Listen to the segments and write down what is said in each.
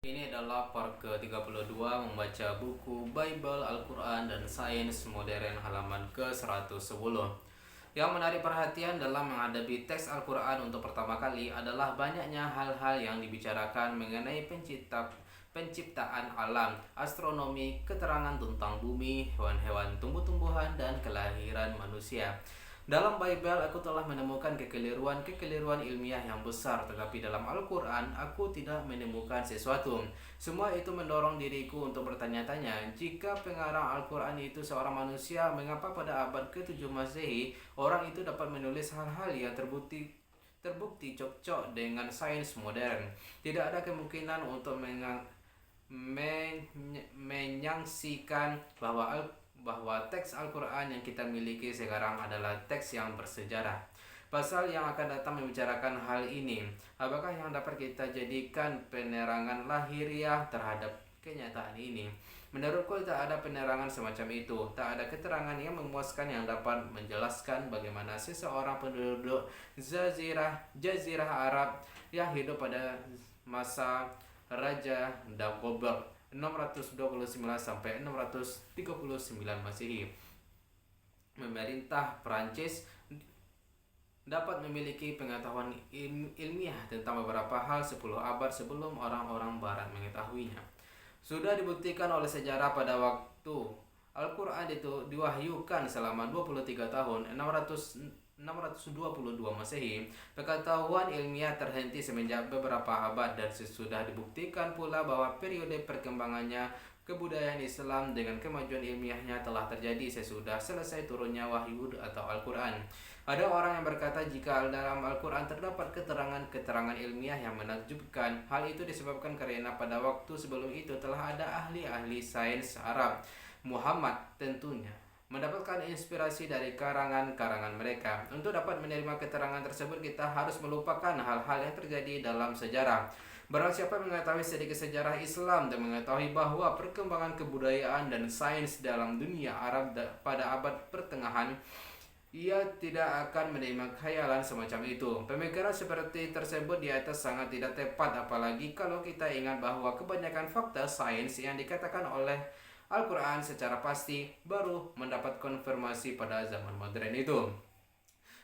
Ini adalah part ke-32 membaca buku Bible, Al-Quran, dan Sains Modern halaman ke-110. Yang menarik perhatian dalam menghadapi teks Al-Quran untuk pertama kali adalah banyaknya hal-hal yang dibicarakan mengenai penciptaan alam, astronomi, keterangan tentang bumi, hewan-hewan, tumbuh-tumbuhan, dan kelahiran manusia. Dalam Bible, aku telah menemukan kekeliruan ilmiah yang besar, tetapi dalam Al-Quran, aku tidak menemukan sesuatu. Semua itu mendorong diriku untuk bertanya-tanya, jika pengarang Al-Quran itu seorang manusia, mengapa pada abad ke-7 Masehi, orang itu dapat menulis hal-hal yang terbukti cocok dengan sains modern? Tidak ada kemungkinan untuk menyaksikan bahwa teks Al-Quran yang kita miliki sekarang adalah teks yang bersejarah. Pasal yang akan datang membicarakan hal ini. Apakah yang dapat kita jadikan penerangan lahiriah terhadap kenyataan ini? Menurutku tak ada penerangan semacam itu. Tak ada keterangan yang memuaskan yang dapat menjelaskan bagaimana seseorang penduduk Jazirah Arab yang hidup pada masa Raja Dagobert 629 sampai 639 Masehi memerintah Prancis dapat memiliki pengetahuan ilmiah tentang beberapa hal 10 abad sebelum orang-orang barat mengetahuinya. Sudah dibuktikan oleh sejarah pada waktu Al-Quran itu diwahyukan selama 23 tahun 622 Masehi. Pengetahuan ilmiah terhenti semenjak beberapa abad dan sudah dibuktikan pula bahwa periode perkembangannya kebudayaan Islam dengan kemajuan ilmiahnya telah terjadi sesudah selesai turunnya wahyu atau Al-Quran. Ada orang yang berkata jika dalam Al-Quran terdapat keterangan ilmiah yang menakjubkan, hal itu disebabkan karena pada waktu sebelum itu telah ada ahli-ahli sains Arab, Muhammad tentunya, mendapatkan inspirasi dari karangan-karangan mereka. Untuk dapat menerima keterangan tersebut, kita harus melupakan hal-hal yang terjadi dalam sejarah. Barang siapa mengetahui sedikit sejarah Islam dan mengetahui bahwa perkembangan kebudayaan dan sains dalam dunia Arab pada abad pertengahan, ia tidak akan menerima khayalan semacam itu. Pemikiran seperti tersebut di atas sangat tidak tepat, apalagi kalau kita ingat bahwa kebanyakan fakta sains yang dikatakan oleh Al-Quran secara pasti baru mendapat konfirmasi pada zaman modern itu.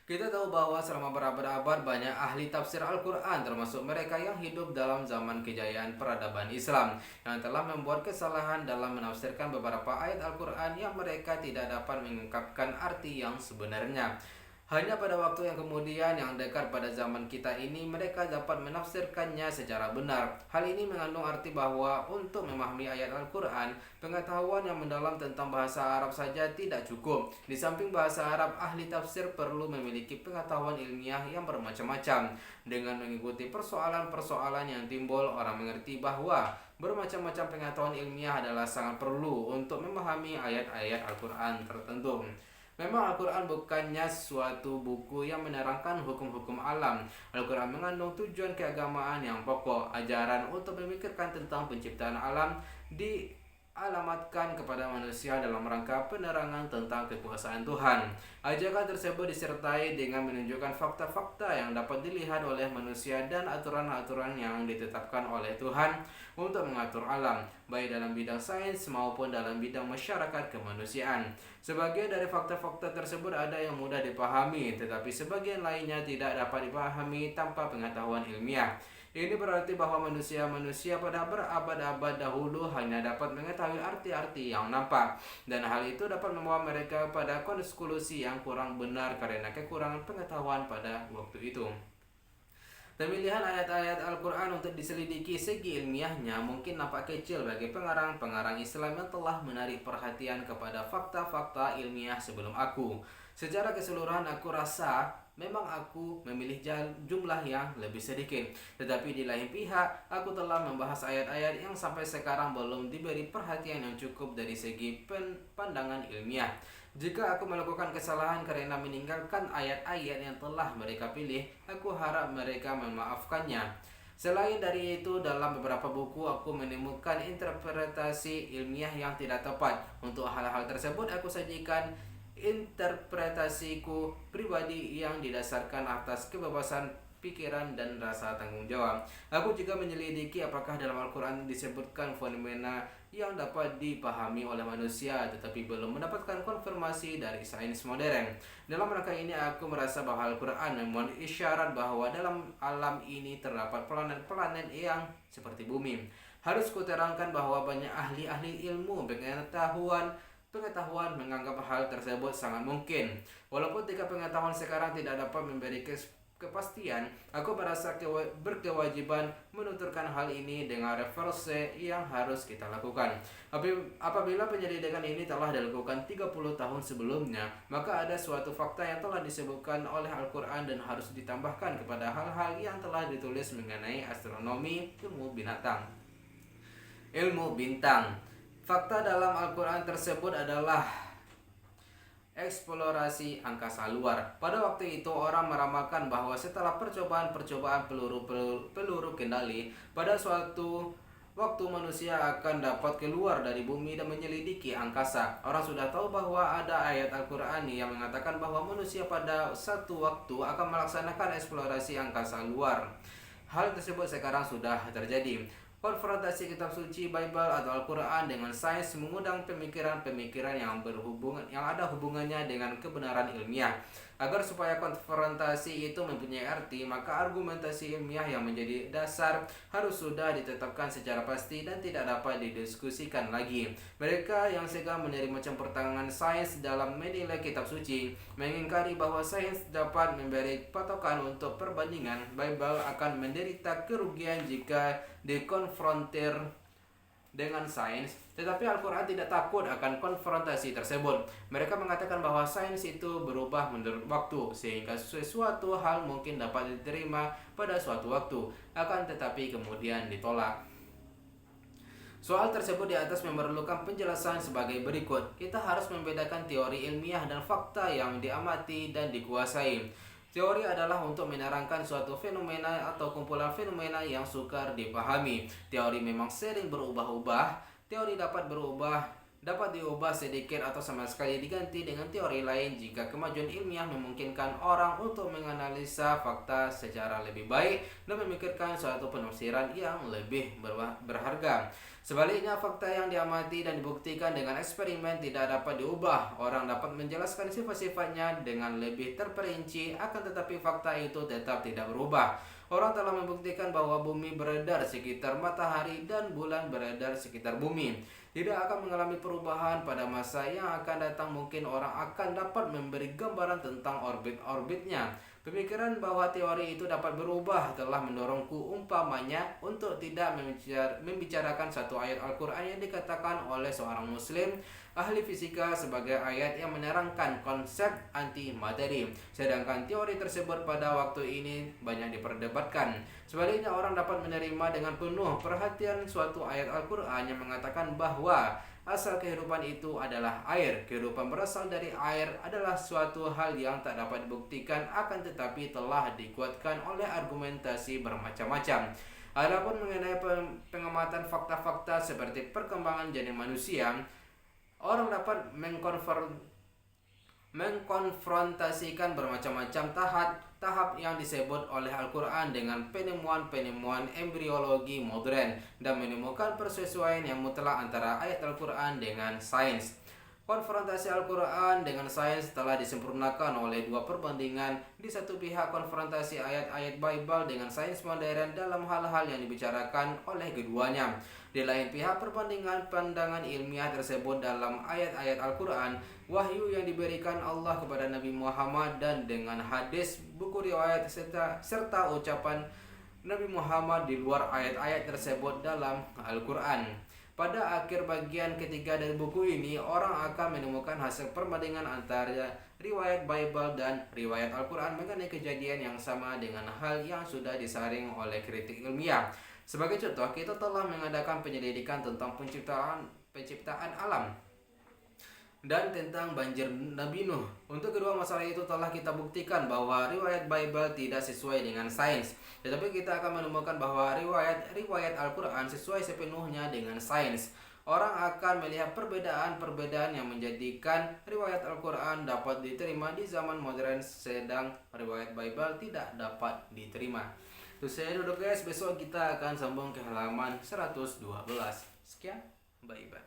Kita tahu bahwa selama berabad-abad banyak ahli tafsir Al-Quran, termasuk mereka yang hidup dalam zaman kejayaan peradaban Islam, yang telah membuat kesalahan dalam menafsirkan beberapa ayat Al-Quran yang mereka tidak dapat mengungkapkan arti yang sebenarnya. Hanya pada waktu yang kemudian yang dekat pada zaman kita ini mereka dapat menafsirkannya secara benar. Hal ini mengandung arti bahwa untuk memahami ayat Al-Quran, pengetahuan yang mendalam tentang bahasa Arab saja tidak cukup. Di samping bahasa Arab, ahli tafsir perlu memiliki pengetahuan ilmiah yang bermacam-macam. Dengan mengikuti persoalan-persoalan yang timbul, orang mengerti bahwa bermacam-macam pengetahuan ilmiah adalah sangat perlu untuk memahami ayat-ayat Al-Quran tertentu. Memang Al-Quran bukannya suatu buku yang menerangkan hukum-hukum alam. Al-Quran mengandung tujuan keagamaan yang pokok. Ajaran untuk memikirkan tentang penciptaan alam dialamatkan kepada manusia dalam rangka penerangan tentang kekuasaan Tuhan. Ajakan tersebut disertai dengan menunjukkan fakta-fakta yang dapat dilihat oleh manusia dan aturan-aturan yang ditetapkan oleh Tuhan untuk mengatur alam, baik dalam bidang sains maupun dalam bidang masyarakat kemanusiaan. Sebagian dari fakta-fakta tersebut ada yang mudah dipahami, tetapi sebagian lainnya tidak dapat dipahami tanpa pengetahuan ilmiah. Ini berarti bahwa manusia pada berabad-abad dahulu hanya dapat mengetahui arti-arti yang nampak, dan hal itu dapat membawa mereka pada konklusi yang kurang benar karena kekurangan pengetahuan pada waktu itu. Pemilihan ayat-ayat Al-Quran untuk diselidiki segi ilmiahnya mungkin nampak kecil bagi pengarang-pengarang Islam yang telah menarik perhatian kepada fakta-fakta ilmiah sebelum aku. Secara keseluruhan aku rasa memang aku memilih jumlah yang lebih sedikit. Tetapi di lain pihak, aku telah membahas ayat-ayat yang sampai sekarang belum diberi perhatian yang cukup dari segi pandangan ilmiah. Jika aku melakukan kesalahan karena meninggalkan ayat-ayat yang telah mereka pilih, aku harap mereka memaafkannya. Selain dari itu, dalam beberapa buku aku menemukan interpretasi ilmiah yang tidak tepat. Untuk hal-hal tersebut, aku sajikan interpretasiku pribadi yang didasarkan atas kebebasan pikiran dan rasa tanggung jawab. Aku juga menyelidiki apakah dalam Al-Quran disebutkan fenomena yang dapat dipahami oleh manusia tetapi belum mendapatkan konfirmasi dari sains modern. Dalam rangka ini aku merasa bahwa Al-Quran memohon isyarat bahwa dalam alam ini terdapat planet-planet yang seperti bumi. Harus kuterangkan bahwa banyak ahli-ahli ilmu pengetahuan menganggap hal tersebut sangat mungkin. Walaupun tingkat pengetahuan sekarang tidak dapat memberi kepastian, aku merasa berkewajiban menuturkan hal ini dengan referensi yang harus kita lakukan. Apabila penyelidikan ini telah dilakukan 30 tahun sebelumnya, maka ada suatu fakta yang telah disebutkan oleh Al-Quran dan harus ditambahkan kepada hal-hal yang telah ditulis mengenai astronomi, ilmu bintang. Fakta dalam Al-Quran tersebut adalah eksplorasi angkasa luar. Pada waktu itu orang meramalkan bahwa setelah percobaan peluru kendali, pada suatu waktu manusia akan dapat keluar dari bumi dan menyelidiki angkasa. Orang sudah tahu bahwa ada ayat Al-Quran yang mengatakan bahwa manusia pada satu waktu akan melaksanakan eksplorasi angkasa luar. Hal tersebut sekarang sudah terjadi. Konfrontasi kitab suci Bible atau Al-Quran dengan sains mengundang pemikiran-pemikiran yang ada hubungannya dengan kebenaran ilmiah. Agar supaya konfrontasi itu mempunyai arti, maka argumentasi ilmiah yang menjadi dasar harus sudah ditetapkan secara pasti dan tidak dapat didiskusikan lagi. Mereka yang segan menerima campur tangan sains dalam menilai kitab suci mengingkari bahwa sains dapat memberi patokan untuk perbandingan. Bible akan menderita kerugian jika dikonfrontir dengan sains, tetapi Al-Quran tidak takut akan konfrontasi tersebut. Mereka mengatakan bahwa sains itu berubah menurut waktu, sehingga sesuatu hal mungkin dapat diterima pada suatu waktu, akan tetapi kemudian ditolak. Soal tersebut di atas memerlukan penjelasan sebagai berikut. Kita harus membedakan teori ilmiah dan fakta yang diamati dan dikuasai. Teori adalah untuk menerangkan suatu fenomena atau kumpulan fenomena yang sukar dipahami. Teori memang sering berubah-ubah. Teori dapat diubah sedikit atau sama sekali diganti dengan teori lain jika kemajuan ilmiah memungkinkan orang untuk menganalisa fakta secara lebih baik dan memikirkan suatu penafsiran yang lebih berharga. Sebaliknya, fakta yang diamati dan dibuktikan dengan eksperimen tidak dapat diubah. Orang dapat menjelaskan sifat-sifatnya dengan lebih terperinci, akan tetapi fakta itu tetap tidak berubah. Orang telah membuktikan bahwa bumi beredar sekitar matahari dan bulan beredar sekitar bumi. Tidak akan mengalami perubahan pada masa yang akan datang. Mungkin orang akan dapat memberi gambaran tentang orbit-orbitnya. Pemikiran bahwa teori itu dapat berubah telah mendorongku umpamanya untuk tidak membicarakan satu ayat Al-Quran yang dikatakan oleh seorang muslim ahli fisika sebagai ayat yang menerangkan konsep antimateri. Sedangkan teori tersebut pada waktu ini banyak diperdebatkan. Sebaliknya, orang dapat menerima dengan penuh perhatian suatu ayat Al-Quran yang mengatakan bahwa asal kehidupan itu adalah air. Kehidupan berasal dari air adalah suatu hal yang tak dapat dibuktikan, akan tetapi telah dikuatkan oleh argumentasi bermacam-macam. Adapun mengenai pengamatan fakta-fakta seperti perkembangan janin manusia, orang dapat mengkonfrontasikan bermacam-macam tahap yang disebut oleh Al-Quran dengan penemuan-penemuan embriologi modern dan menemukan persesuaian yang mutlak antara ayat Al-Quran dengan sains. Konfrontasi Al-Quran dengan sains telah disempurnakan oleh dua perbandingan. Di satu pihak, konfrontasi ayat-ayat Bible dengan sains modern dalam hal-hal yang dibicarakan oleh keduanya. Di lain pihak, perbandingan pandangan ilmiah tersebut dalam ayat-ayat Al-Quran, wahyu yang diberikan Allah kepada Nabi Muhammad, dan dengan hadis, buku riwayat serta ucapan Nabi Muhammad di luar ayat-ayat tersebut dalam Al-Quran. Pada akhir bagian ketiga dari buku ini, orang akan menemukan hasil perbandingan antara riwayat Bible dan riwayat Al-Quran mengenai kejadian yang sama dengan hal yang sudah disaring oleh kritik ilmiah. Sebagai contoh, kita telah mengadakan penyelidikan tentang penciptaan alam dan tentang banjir Nabi Nuh. Untuk kedua masalah itu telah kita buktikan bahwa riwayat Bible tidak sesuai dengan sains. Tetapi kita akan menemukan bahwa riwayat Al-Quran sesuai sepenuhnya dengan sains. Orang akan melihat perbedaan-perbedaan yang menjadikan riwayat Al-Quran dapat diterima di zaman modern, sedang riwayat Bible tidak dapat diterima. Itu saya dulu guys, besok kita akan sambung ke halaman 112. Sekian, bye-bye.